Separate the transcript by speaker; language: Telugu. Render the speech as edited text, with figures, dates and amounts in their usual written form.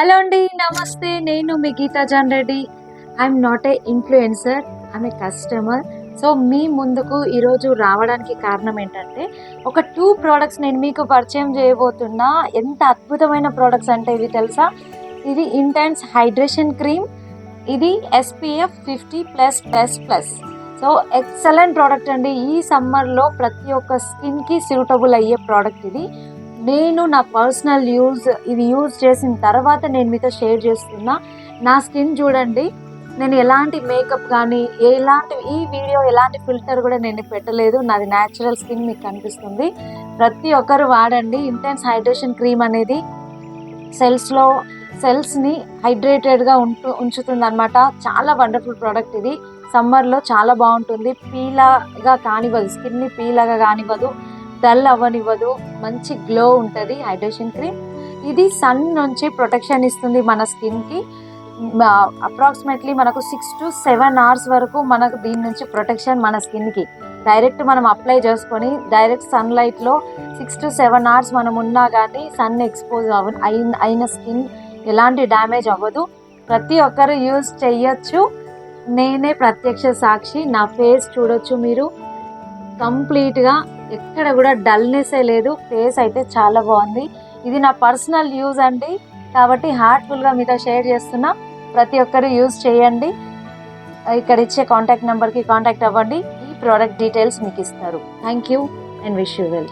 Speaker 1: హలో అండి, నమస్తే. నేను మీ Geeta John Reddy. I'm not a influencer, I'm a customer. So మీ ముందుకు ఈరోజు రావడానికి కారణం ఏంటంటే, ఒక 2 ప్రోడక్ట్స్ నేను మీకు పరిచయం చేయబోతున్నా. ఎంత అద్భుతమైన ప్రోడక్ట్స్ అంటే ఇవి తెలుసా? ఇది ఇంటెన్స్ హైడ్రేషన్ క్రీమ్, ఇది SPF 50+++. సో ఎక్సలెంట్ ప్రోడక్ట్ అండి. ఈ సమ్మర్లో ప్రతి ఒక్క స్కిన్కి సూటబుల్ అయ్యే ప్రోడక్ట్ ఇది. నేను నా పర్సనల్ ఇది యూజ్ చేసిన తర్వాత నేను మీతో షేర్ చేస్తున్నా. నా స్కిన్ చూడండి, నేను ఎలాంటి మేకప్ కానీ ఈ వీడియో ఎలాంటి ఫిల్టర్ కూడా నేను పెట్టలేదు. నాది న్యాచురల్ స్కిన్ మీకు కనిపిస్తుంది. ప్రతి ఒక్కరు వాడండి. ఇంటెన్స్ హైడ్రేషన్ క్రీమ్ అనేది సెల్స్ని హైడ్రేటెడ్గా ఉంచుతుంది అనమాట. చాలా వండర్ఫుల్ ప్రోడక్ట్ ఇది. సమ్మర్లో చాలా బాగుంటుంది. పీలాగా కానివ్వదు, స్కిన్ని పీలాగా కానివ్వదు, డల్ అవ్వనివ్వదు, మంచి గ్లో ఉంటుంది హైడ్రేషన్ క్రీమ్. ఇది సన్ నుంచి ప్రొటెక్షన్ ఇస్తుంది మన స్కిన్కి. అప్రాక్సిమేట్లీ మనకు 6 to 7 hours వరకు మనకు దీని నుంచి ప్రొటెక్షన్ మన స్కిన్కి. డైరెక్ట్ మనం అప్లై చేసుకొని డైరెక్ట్ సన్లైట్లో 6 to 7 hours మనం ఉన్నా కానీ సన్ ఎక్స్పోజ్ అయిన స్కిన్ ఎలాంటి డ్యామేజ్ అవ్వదు. ప్రతి ఒక్కరు యూజ్ చేయొచ్చు. నేనే ప్రత్యక్ష సాక్షి. నా ఫేస్ చూడొచ్చు మీరు. కంప్లీట్గా ఎక్కడ కూడా డల్నెస్సే లేదు. ఫేస్ అయితే చాలా బాగుంది. ఇది నా పర్సనల్ యూజ్ అండి, కాబట్టి హార్ట్ఫుల్గా మీతో షేర్ చేస్తున్నా. ప్రతి ఒక్కరు యూజ్ చేయండి. ఇక్కడ ఇచ్చే కాంటాక్ట్ నెంబర్కి కాంటాక్ట్ అవ్వండి. ఈ ప్రోడక్ట్ డీటెయిల్స్ మీకు ఇస్తారు. Thank you and wish you well.